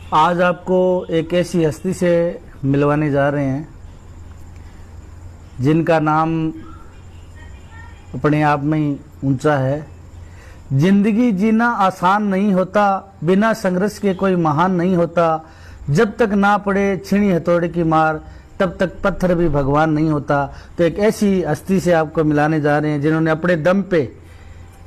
आज आपको एक ऐसी हस्ती से मिलवाने जा रहे हैं जिनका नाम अपने आप में ही ऊंचा है। जिंदगी जीना आसान नहीं होता, बिना संघर्ष के कोई महान नहीं होता। जब तक ना पड़े छीनी हथौड़े की मार, तब तक पत्थर भी भगवान नहीं होता। तो एक ऐसी हस्ती से आपको मिलाने जा रहे हैं जिन्होंने अपने दम पे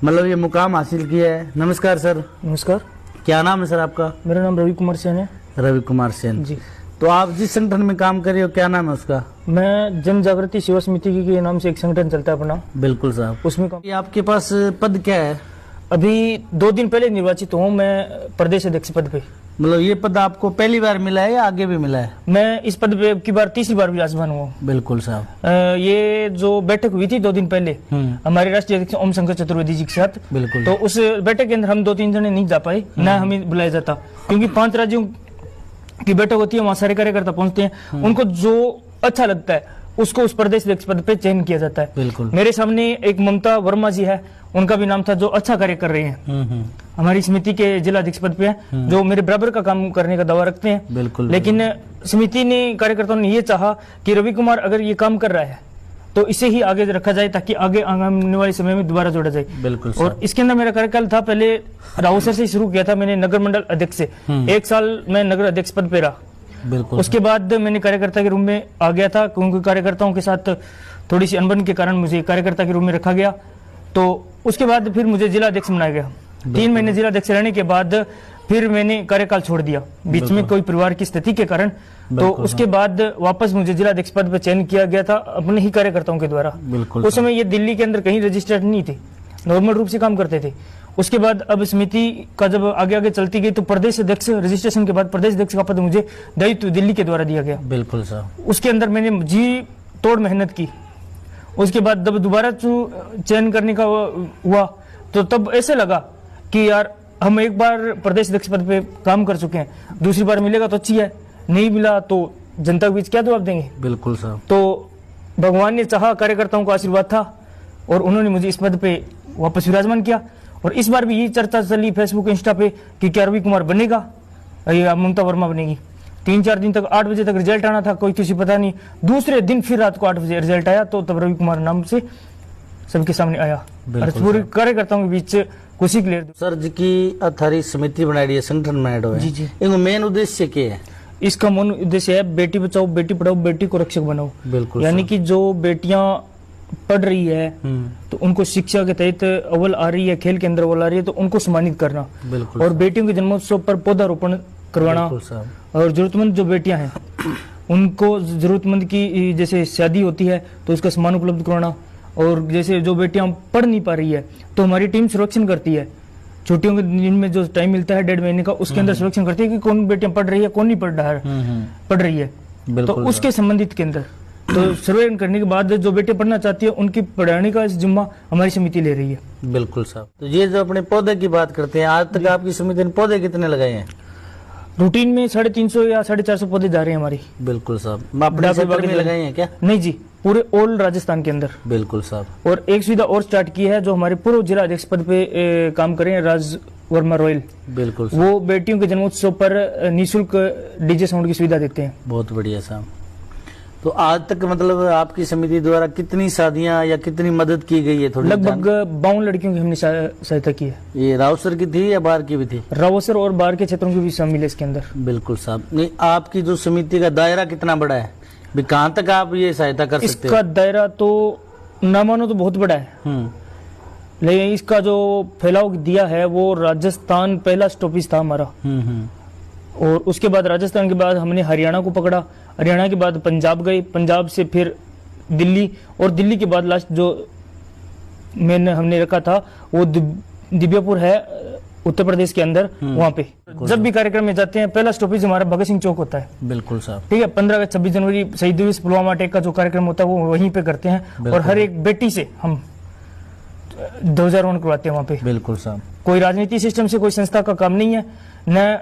मतलब ये मुकाम हासिल किया है। नमस्कार सर। नमस्कार। क्या नाम है सर आपका? मेरा नाम रवि कुमार सेन है। रवि कुमार सेन जी। तो आप जिस संगठन में काम कर रहे हो क्या नाम है उसका? मैं जन जागृति सेवा समिति के नाम से एक संगठन चलता है अपना। बिल्कुल साहब। उसमें आपके पास पद क्या है? अभी 2 दिन पहले निर्वाचित हूँ मैं प्रदेश अध्यक्ष पद पे। मतलब ये पद आपको पहली बार मिला है या आगे भी मिला है? मैं इस पद पे की बार तीसरी बार विराजमान हुआ। बिल्कुल साहब। ये जो बैठक हुई थी 2 दिन पहले हमारे राष्ट्रीय अध्यक्ष ओम शंकर चतुर्वेदी जी के साथ। बिल्कुल। तो उस बैठक के अंदर हम 2-3 जने नहीं जा पाए, न हमें बुलाया जाता, क्योंकि 5 राज्यों की बैठक होती है, वहाँ सारे कार्यकर्ता पहुंचते हैं। उनको जो अच्छा लगता है उसको उस प्रदेश अध्यक्ष पद पे चयन किया जाता है। बिल्कुल। मेरे सामने एक ममता वर्मा जी है, उनका भी नाम था, जो अच्छा कार्य कर रहे हैं, हमारी समिति के जिला अध्यक्ष पद पे है, जो मेरे बराबर का काम करने का दावा रखते हैं। बिल्कुल। लेकिन समिति ने, कार्यकर्ताओं ने ये चाहा कि रवि कुमार अगर ये काम कर रहा है तो इसे ही आगे रखा जाए ताकि आगे आने वाले समय में दोबारा जोड़ा जाए। बिल्कुल। और इसके अंदर मेरा कार्यकाल था, पहले राउसर से शुरू किया था मैंने, नगर मंडल अध्यक्ष से 1 साल मैं नगर अध्यक्ष पद पे रहा। बिल्कुल। उसके बाद मैंने कार्यकर्ता के रूप में आ गया था, क्योंकि कार्यकर्ताओं के साथ थोड़ी सी अनबन के कारण मुझे कार्यकर्ता के रूप में रखा गया। तो उसके बाद फिर मुझे जिला अध्यक्ष बनाया गया। 3 महीने जिला अध्यक्ष रहने के बाद फिर मैंने कार्यकाल छोड़ दिया, बीच में कोई परिवार की स्थिति के कारण। तो उसके बाद वापस मुझे जिला अध्यक्ष पद पर चयन किया गया था अपने ही कार्यकर्ताओं के द्वारा। उस समय ये दिल्ली के अंदर कहीं रजिस्टर्ड नहीं थे, नॉर्मल रूप से काम करते थे। उसके बाद अब समिति का जब आगे आगे चलती गई तो प्रदेश अध्यक्ष रजिस्ट्रेशन के बाद प्रदेश अध्यक्ष का पद मुझे दायित्व दिल्ली के द्वारा दिया गया। बिल्कुल साहब। उसके अंदर मैंने जी तोड़ मेहनत की। उसके बाद जब दोबारा चयन करने का हुआ तो तब ऐसे लगा कि यार हम एक बार प्रदेश अध्यक्ष पद पे काम कर चुके हैं, दूसरी बार मिलेगा तो अच्छी है, नहीं मिला तो जनता के बीच क्या जवाब देंगे। बिल्कुल साहब। तो भगवान ने चाहा, कार्यकर्ताओं का आशीर्वाद था और उन्होंने मुझे इस पद पे वापस विराजमान किया। और इस बार भी यही चर्चा चली फेसबुक इंस्टा पे कि क्या रवि कुमार बनेगा या ममता वर्मा बनेगी। 3-4 दिन तक 8 बजे तक रिजल्ट आना था, कोई किसी पता नहीं। दूसरे दिन फिर रात को 8 बजे रिजल्ट आया, तो तब रवि कुमार नाम से सबके सामने आया और पूरे कार्यकर्ताओं के बीच खुशी के लिए। सर जी की अथारी समिति बनाई है, संगठन बनाया है। जी। इनका मेन उद्देश्य क्या है? इसका मूल उद्देश्य है बेटी बचाओ, बेटी पढ़ाओ, बेटी को रक्षक बनाओ। बिल्कुल। यानी कि जो बेटियां पढ़ रही है तो उनको शिक्षा के तहत अव्वल आ रही है, खेल के अंदर अव्वल आ रही है, तो उनको सम्मानित करना। बिल्कुल। और बेटियों के जन्मोत्सव पर पौधारोपण करवाना। और जरूरतमंद जो बेटियां हैं उनको जरूरतमंद की जैसे शादी होती है तो उसका सम्मान उपलब्ध करवाना। और जैसे जो बेटियां पढ़ नहीं पा रही है तो हमारी टीम सुरक्षण करती है, छुट्टियों के दिन में जो टाइम मिलता है 1.5 महीने का, उसके अंदर सुरक्षण करती है कि कौन बेटियां पढ़ रही है, कौन नहीं पढ़ रही है। तो उसके संबंधित के अंदर तो सर्वे करने के बाद जो बेटे पढ़ना चाहती है उनकी पढ़ाने का जिम्मा हमारी समिति ले रही है। बिल्कुल साहब। तो ये जो अपने पौधे की बात करते हैं, आज तक आपकी समिति ने पौधे कितने लगाए हैं? रूटीन में 350 या 450 पौधे जा रहे हैं हमारी। बिल्कुल साहब। अपने क्षेत्र में लगाए हैं क्या? नहीं जी, पूरे ऑल राजस्थान के अंदर। बिल्कुल साहब। और एक सुविधा और स्टार्ट की है जो हमारे पूर्व जिला अध्यक्ष पद पे काम कर रहे हैं, राज वर्मा रॉयल। बिल्कुल। वो बेटियों के जन्मोत्सव पर निःशुल्क डीजे साउंड की सुविधा देते हैं। बहुत बढ़िया साहब। तो आज तक मतलब आपकी समिति द्वारा कितनी शादियां या कितनी मदद की गई है? थोड़ी लगभग 52 लड़कियों की हमने सहायता की है। ये राउसर की थी या बाहर की भी थी? राउसर और बाहर के क्षेत्रों की भी शामिल है इसके अंदर। बिल्कुल साहब। नहीं, आपकी जो समिति का दायरा कितना बड़ा है, कहाँ तक आप ये सहायता कर सकते हैं? इसका दायरा तो ना मानो तो बहुत बड़ा है, लेकिन इसका जो फैलाव दिया है वो राजस्थान पहला स्टॉपेज था हमारा। और उसके बाद राजस्थान के बाद हमने हरियाणा को पकड़ा, हरियाणा के बाद पंजाब गए, पंजाब से फिर दिल्ली, और दिल्ली के बाद लास्ट जो हमने रखा था वो दिव्यापुर है उत्तर प्रदेश के अंदर, वहाँ पे। जब भी कार्यक्रम में जाते हैं पहला स्टॉपेज हमारा भगत सिंह चौक होता है। बिल्कुल साहब। ठीक है। 15 अगस्त 26 जनवरी शहीद दिवस पुलवामा अटैक का जो कार्यक्रम होता है वो वहीं पे करते हैं। और हर एक बेटी से हम ध्वजारोहण करवाते हैं वहाँ पे। बिल्कुल साहब। कोई राजनीति सिस्टम से, कोई संस्था का काम नहीं है, न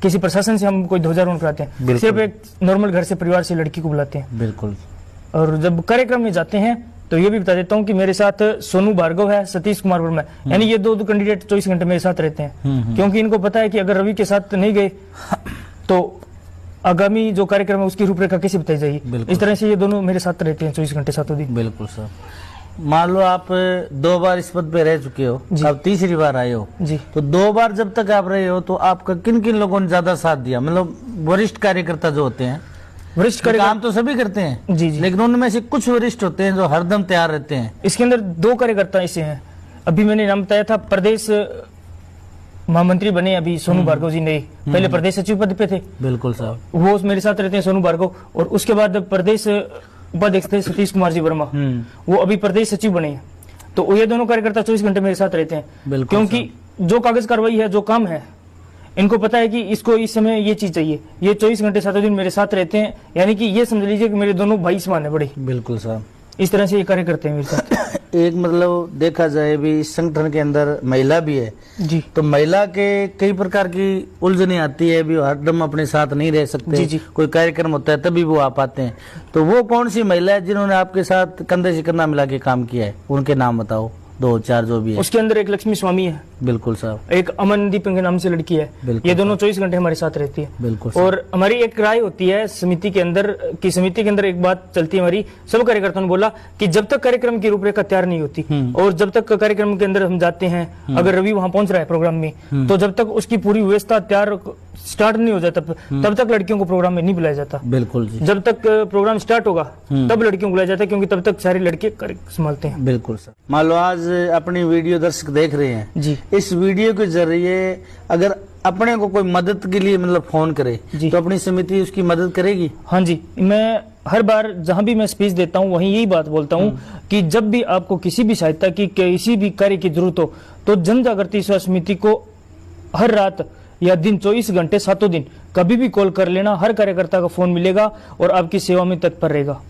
किसी प्रशासन से हम कोई ध्वजारोहण कराते हैं, सिर्फ एक नॉर्मल घर से परिवार से लड़की को बुलाते हैं। बिल्कुल। और जब कार्यक्रम में जाते हैं तो ये भी बता देता हूँ कि मेरे साथ सोनू भार्गव है, सतीश कुमार वर्मा है, यानी ये 2 कैंडिडेट 24 घंटे मेरे साथ रहते हैं, क्योंकि इनको पता है कि अगर रवि के साथ नहीं गए तो आगामी जो कार्यक्रम है उसकी रूपरेखा कैसे बताई जाएगी। बिल्कुल। इस तरह से ये दोनों मेरे साथ रहते हैं 24 घंटे सातों दिन। बिल्कुल सर। मान लो आप 2 बार इस पद पे रह चुके हो, जी। अब तीसरी बार आए हो, जी। तो 2 बार जब तक आप रहे हो तो आपका किन किन लोगों ने ज्यादा साथ दिया, मतलब वरिष्ठ कार्यकर्ता जो होते हैं, वरिष्ठ काम कार्यकर्ता तो सभी करते हैं, जी जी, लेकिन उनमें से कुछ वरिष्ठ होते हैं जो हरदम तैयार रहते हैं। इसके अंदर 2 कार्यकर्ता ऐसे हैं। अभी मैंने नाम बताया था, प्रदेश महामंत्री बने अभी सोनू भार्गव जी नए, पहले प्रदेश सचिव पद पे थे, बिल्कुल साहब। वो मेरे साथ रहते हैं सोनू भार्गव। और उसके बाद प्रदेश उपाध्यक्ष थे सतीश कुमार जी वर्मा, वो अभी प्रदेश सचिव बने हैं। तो ये दोनों कार्यकर्ता 24 घंटे मेरे साथ रहते हैं, बिल्कुल क्योंकि जो कागज कार्रवाई है, जो काम है, इनको पता है कि इसको इस समय ये चीज चाहिए। ये 24 घंटे सातों दिन मेरे साथ रहते हैं, यानी कि ये समझ लीजिए कि मेरे दोनों भाई समान है बड़े। बिल्कुल साहब। इस तरह से ये कार्य करते हैं मेरे साथ। एक मतलब देखा जाए भी इस संगठन के अंदर महिला भी है जी, तो महिला के कई प्रकार की उलझने आती है, भी हरदम अपने साथ नहीं रह सकते। जी, जी। कोई कार्यक्रम होता है तभी वो आ पाते हैं, तो वो कौन सी महिला है जिन्होंने आपके साथ कंधे से कंधा मिला के काम किया है, उनके नाम बताओ, 2-4 जो भी है। उसके अंदर एक लक्ष्मी स्वामी है, बिल्कुल साहब। एक अमनदीप के नाम से लड़की है, बिल्कुल ये दोनों 24 घंटे हमारे साथ रहती है। बिल्कुल साहब। और हमारी एक राय होती है समिति के अंदर, कि समिति के अंदर एक बात चलती है हमारी, सब कार्यकर्ताओं ने बोला कि जब तक कार्यक्रम की रूपरेखा तैयार नहीं होती और जब तक कार्यक्रम के अंदर हम जाते हैं, अगर रवि वहां पहुंच रहा है प्रोग्राम में, तो जब तक उसकी पूरी व्यवस्था तैयार स्टार्ट नहीं हो जाता तब तक लड़कियों को प्रोग्राम में नहीं बुलाया जाता। बिल्कुल जी। जब तक प्रोग्राम स्टार्ट होगा तब लड़कियों को बुलाया जाता है, क्योंकि तब तक सारे लड़के संभालते हैं। बिल्कुल सर। मान लो आज अपनी वीडियो दर्शक देख रहे हैं जी, इस वीडियो के जरिए अगर अपने को कोई मदद के लिए मतलब फोन करे जी, तो अपनी समिति उसकी मदद करेगी। हाँ जी, मैं हर बार जहां भी मैं स्पीच देता हूं वहीं यही बात बोलता हूं कि जब भी आपको किसी भी सहायता की, किसी भी कार्य की जरूरत हो, तो जन जागृति सेवा समिति को हर रात या दिन 24 घंटे सातों दिन कभी भी कॉल कर लेना। हर कार्यकर्ता का फोन मिलेगा और आपकी सेवा में तत्पर रहेगा।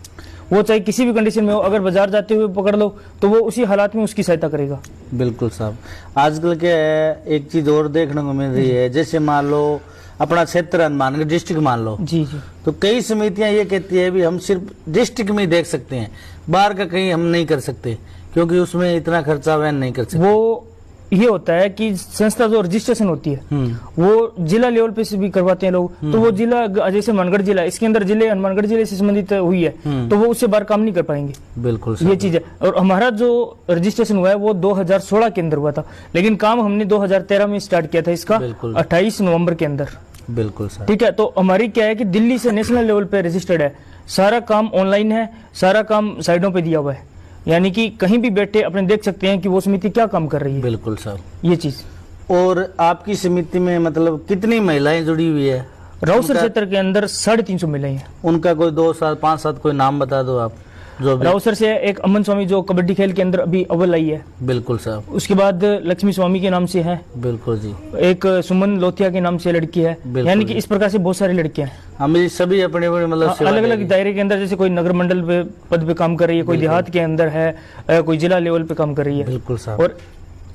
वो चाहे किसी भी कंडीशन में हो, अगर बाजार जाते हुए पकड़ लो तो वो उसी हालात में उसकी सहायता करेगा। बिल्कुल साहब। आजकल क्या है, एक चीज और देखने को मिल रही है, जैसे मान लो अपना क्षेत्र मान लो, डिस्ट्रिक्ट मान लो, जी जी, तो कई समितियां ये कहती है भी हम सिर्फ डिस्ट्रिक्ट में ही देख सकते हैं, बाहर का कहीं हम नहीं कर सकते क्योंकि उसमें इतना खर्चा वहन नहीं कर सकते। वो ये होता है कि संस्था जो रजिस्ट्रेशन होती है वो जिला लेवल पे से भी करवाते हैं लोग, तो वो जिला, जैसे हनुमानगढ़ जिला, इसके अंदर जिले हनुमानगढ़ जिले से संबंधित हुई है, तो वो उससे बाहर काम नहीं कर पाएंगे। बिल्कुल ये चीज है। और हमारा जो रजिस्ट्रेशन हुआ है वो 2016 के अंदर हुआ था, लेकिन काम हमने 2013 में स्टार्ट किया था इसका, 28 नवंबर के अंदर। बिल्कुल सर। ठीक है, तो हमारी क्या है कि दिल्ली से नेशनल लेवल पे रजिस्टर्ड है, सारा काम ऑनलाइन है, सारा काम साइडों पे दिया हुआ है, यानी कि कहीं भी बैठे अपने देख सकते हैं कि वो समिति क्या काम कर रही है। बिल्कुल सर। ये चीज। और आपकी समिति में मतलब कितनी महिलाएं जुड़ी हुई है? राउसर क्षेत्र के अंदर 350 महिलाएं हैं। उनका कोई 2-5-7 कोई नाम बता दो आप जो भी। राउसर से एक अमन स्वामी जो कबड्डी खेल के अंदर अभी अव्वल आई है। बिल्कुल साहब। उसके बाद लक्ष्मी स्वामी के नाम से है। बिल्कुल जी। एक सुमन लोथिया के नाम से लड़की है, यानी कि इस प्रकार से बहुत सारी लड़कियां हैं। हम सभी अपने मतलब अलग अलग दायरे के अंदर, जैसे कोई नगर मंडल पे पद पे काम कर रही है, कोई देहात के अंदर है, कोई जिला लेवल पे काम कर रही है। बिल्कुल साहब। और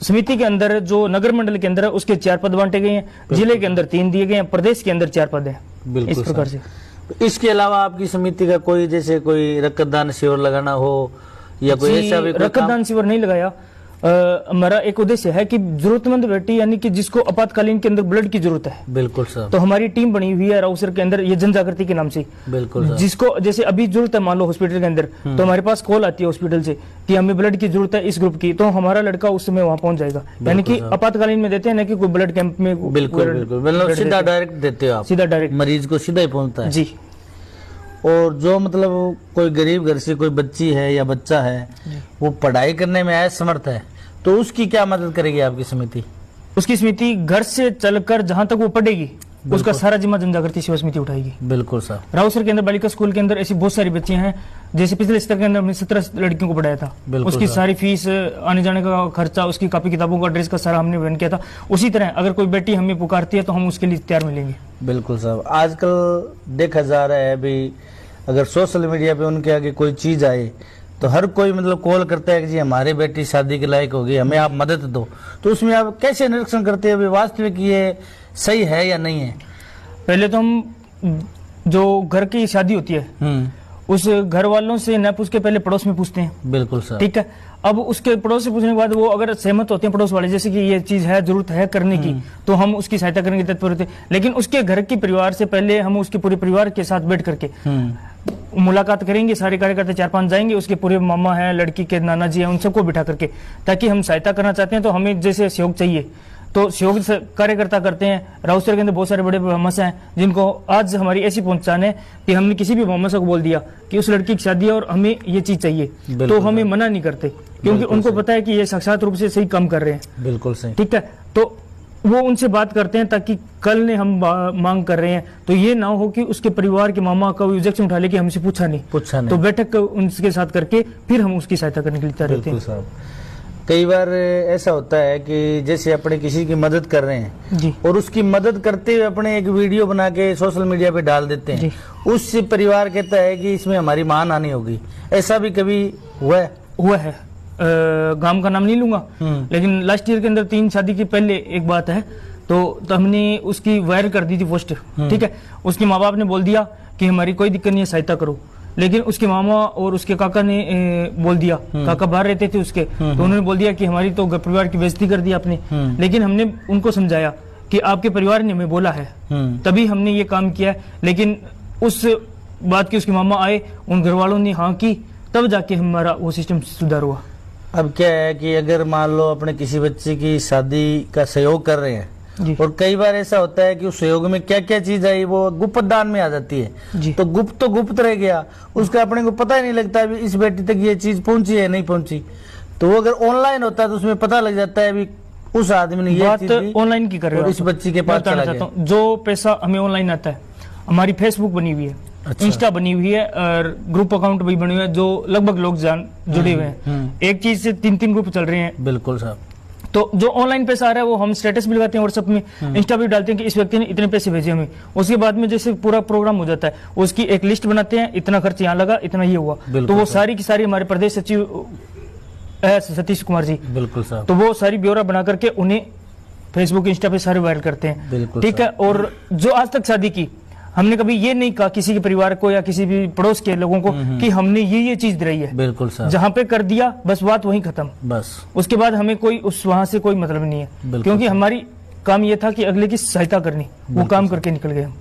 समिति के अंदर जो नगर मंडल के अंदर है उसके 4 पद बांटे गए हैं, जिले के अंदर 3 दिए गए हैं, प्रदेश के अंदर 4 पद है। इस प्रकार से। इसके अलावा आपकी समिति का कोई जैसे कोई रक्तदान शिविर लगाना हो या कोई ऐसा भी? रक्तदान शिविर नहीं लगाया। हमारा एक उद्देश्य है कि जरूरतमंद व्यक्ति, यानी कि जिसको आपातकालीन के अंदर ब्लड की जरूरत है, बिल्कुल सर, तो हमारी टीम बनी हुई है राउसर के अंदर, ये जन जागृति के नाम से। बिल्कुल सर। जिसको जैसे अभी जरूरत है, मान लो हॉस्पिटल के अंदर, तो हमारे पास कॉल आती है हॉस्पिटल से कि हमें ब्लड की जरूरत है इस ग्रुप की, तो हमारा लड़का उस समय वहाँ पहुंच जाएगा। यानी कि आपातकालीन में देते हैं ना कि कोई ब्लड कैंप में। बिल्कुल बिल्कुल, मतलब सीधा डायरेक्ट देते हो आप? सीधा डायरेक्ट मरीज को सीधा ही पहुंचता है जी। और जो मतलब कोई गरीब घर से कोई बच्ची है या बच्चा है, वो पढ़ाई करने में असमर्थ है, तो उसकी क्या मदद करेगी आपकी समिति? उसकी समिति घर से चलकर जहां तक वो पढ़ेगी उसका सारा जिम्मा जन जागृति सेवा समिति उठाएगी। बिल्कुल सर। राउसर के अंदर बालिका स्कूल के अंदर ऐसी बहुत सारी बच्चियां हैं, जैसे पिछले स्तर के अंदर हमने 17 लड़कियों को पढ़ाया था, उसकी सारी फीस, आने जाने का खर्चा, उसकी कॉपी किताबों का ड्रेस का सारा हमने वहन किया था। उसी तरह अगर कोई बेटी हमें पुकारती है तो हम उसके लिए तैयार मिलेंगे। बिल्कुल साहब। आजकल देखा जा रहा है अभी, अगर सोशल मीडिया पे उनके आगे कोई चीज आए तो हर कोई मतलब कॉल करता है कि जी हमारी बेटी शादी के लायक होगी, हमें आप मदद दो, तो उसमें आप कैसे निरीक्षण करते हैं वास्तविक ये सही है या नहीं है? पहले तो हम जो घर की शादी होती है उस घर वालों से न पूछ के पहले पड़ोस में पूछते हैं। बिल्कुल सर। ठीक है, अब उसके पड़ोस से पूछने के बाद वो अगर सहमत होते हैं पड़ोस वाले, जैसे कि ये चीज है, जरूरत है करने की, तो हम उसकी सहायता करने के तत्पर होते हैं। लेकिन उसके घर के परिवार से पहले हम उसके पूरे परिवार के साथ बैठ करके मुलाकात करेंगे, सारे कार्यकर्ता 4-5 जाएंगे, उसके पूरे मामा है, लड़की के नाना जी हैं, उन सबको बिठा करके, ताकि हम सहायता करना चाहते हैं तो हमें जैसे सहयोग चाहिए तो सहयोग कार्यकर्ता करते हैं। राउसर के अंदर बहुत सारे बड़े मसा हैं जिनको आज हमारी ऐसी पहचान है कि हमने किसी भी मसा को बोल दिया कि उस लड़की की शादी है और हमें ये चीज चाहिए, तो हमें मना नहीं करते, क्योंकि उनको पता है कि ये साक्षात रूप से सही काम कर रहे हैं। बिल्कुल सही, ठीक है। तो वो उनसे बात करते हैं ताकि कल ने हम मांग कर रहे हैं तो ये ना हो कि उसके परिवार के मामा का ऑब्जेक्शन उठा ले कि हमसे पूछा नहीं। तो बैठक उनके साथ करके फिर हम उसकी सहायता करने के लिए तैयार रहते हैं। कई बार ऐसा होता है कि जैसे अपने किसी की मदद कर रहे हैं जी, और उसकी मदद करते हुए अपने एक वीडियो बना के सोशल मीडिया पे डाल देते हैं, उस परिवार कहता है कि इसमें हमारी मान आनी होगी। ऐसा भी कभी हुआ है? गांव का नाम नहीं लूंगा, लेकिन लास्ट ईयर के अंदर 3 शादी के पहले एक बात है, तो हमने उसकी वायरल कर दी थी पोस्ट, ठीक है। उसके माँ बाप ने बोल दिया कि हमारी कोई दिक्कत नहीं है, सहायता करो, लेकिन उसके मामा और उसके काका ने बोल दिया, काका बाहर रहते थे उसके, तो उन्होंने बोल दिया कि हमारी तो परिवार की बेइज्जती कर दी आपने। लेकिन हमने उनको समझाया कि आपके परिवार ने हमें बोला है, तभी हमने ये काम किया है। लेकिन उस बात की उसके मामा आए, उन घर वालों ने हाँ की, तब जाके हमारा वो सिस्टम सुधार हुआ। अब क्या है कि अगर मान लो अपने किसी बच्चे की शादी का सहयोग कर रहे हैं, और कई बार ऐसा होता है कि उस सहयोग में क्या क्या चीज आई वो गुप्त दान में आ जाती है, तो गुप्त रह गया, उसका अपने को पता ही नहीं लगता अभी इस बेटी तक ये चीज पहुंची है नहीं पहुंची। तो वो अगर ऑनलाइन होता है तो उसमें पता लग जाता है अभी उस आदमी ने ये चीज ऑनलाइन की कर रहे हो, इस बच्ची के पास चला गया। जो पैसा हमें ऑनलाइन आता है, हमारी फेसबुक बनी हुई है, इंस्टा बनी हुई है और ग्रुप अकाउंट भी बने हुए हैं, जो लगभग लोग जुड़े हुए हैं। एक चीज से 3 ग्रुप चल रहे हैं। बिल्कुल साहब। तो जो ऑनलाइन पैसा आ रहा है वो हम स्टेटस भी लगाते हैं व्हाट्सएप में, इंस्टा भी डालते हैं कि इस व्यक्ति ने इतने पैसे भेजे हमें। उसके बाद में जैसे पूरा प्रोग्राम हो जाता है, उसकी एक लिस्ट बनाते हैं, इतना खर्च यहाँ लगा, इतना ये हुआ, तो वो सारी की सारी हमारे प्रदेश सचिव सतीश कुमार जी, बिल्कुल साहब, तो वो सारी ब्यौरा बना करके उन्हें फेसबुक इंस्टा पे सारे वायरल करते हैं, ठीक है। और जो आज तक शादी की, हमने कभी ये नहीं कहा किसी के परिवार को या किसी भी पड़ोस के लोगों को कि हमने ये चीज दिलाई है। बिल्कुल सर, जहाँ पे कर दिया बस बात वहीं खत्म, बस उसके बाद हमें कोई उस वहां से कोई मतलब नहीं है, क्योंकि हमारी काम ये था कि अगले की सहायता करनी, वो काम करके निकल गए हम।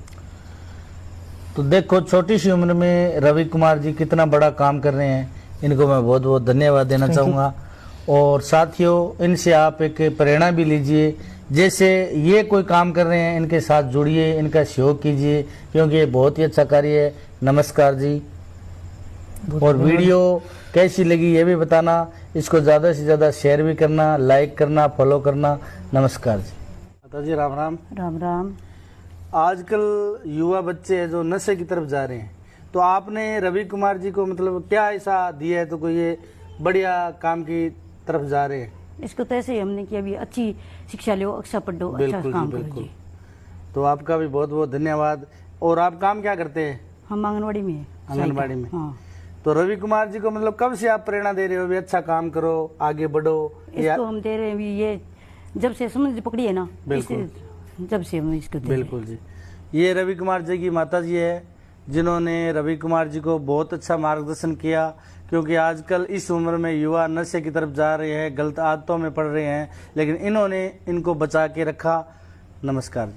तो देखो छोटी सी उम्र में रवि कुमार जी कितना बड़ा काम कर रहे हैं, इनको मैं बहुत बहुत धन्यवाद देना चाहूँगा। और साथियों, इनसे आप एक प्रेरणा भी लीजिए, जैसे ये कोई काम कर रहे हैं इनके साथ जुड़िए, इनका सहयोग कीजिए, क्योंकि ये बहुत ही अच्छा कार्य है। नमस्कार जी। और वीडियो कैसी लगी ये भी बताना, इसको ज़्यादा से ज़्यादा शेयर भी करना, लाइक करना, फॉलो करना। नमस्कार जी। माता जी राम राम। राम राम। आजकल युवा बच्चे जो नशे की तरफ जा रहे हैं, तो आपने रवि कुमार जी को मतलब क्या ऐसा दिया है तो कोई ये बढ़िया काम की तरफ जा रहे हैं? इसको तो ऐसे ही हमने कि अभी अच्छी शिक्षा लो, अच्छा पढ़ो, अच्छा काम करो जी। तो आपका भी बहुत बहुत धन्यवाद। और आप काम क्या करते हैं? हम आंगनबाड़ी में। आंगनबाड़ी में। हाँ। तो रवि कुमार जी को मतलब कब से आप प्रेरणा दे रहे हो भी अच्छा काम करो, आगे बढ़ो? इसको हम दे रहे हैं भी, ये जब से समझ पकड़ी है ना, जब से हम इसको बिल्कुल जी। ये रवि कुमार जी की माता जी है, जिन्होंने रवि कुमार जी को बहुत अच्छा मार्गदर्शन किया, क्योंकि आजकल इस उम्र में युवा नशे की तरफ जा रहे हैं, गलत आदतों में पड़ रहे हैं, लेकिन इन्होंने इनको बचा के रखा। नमस्कार।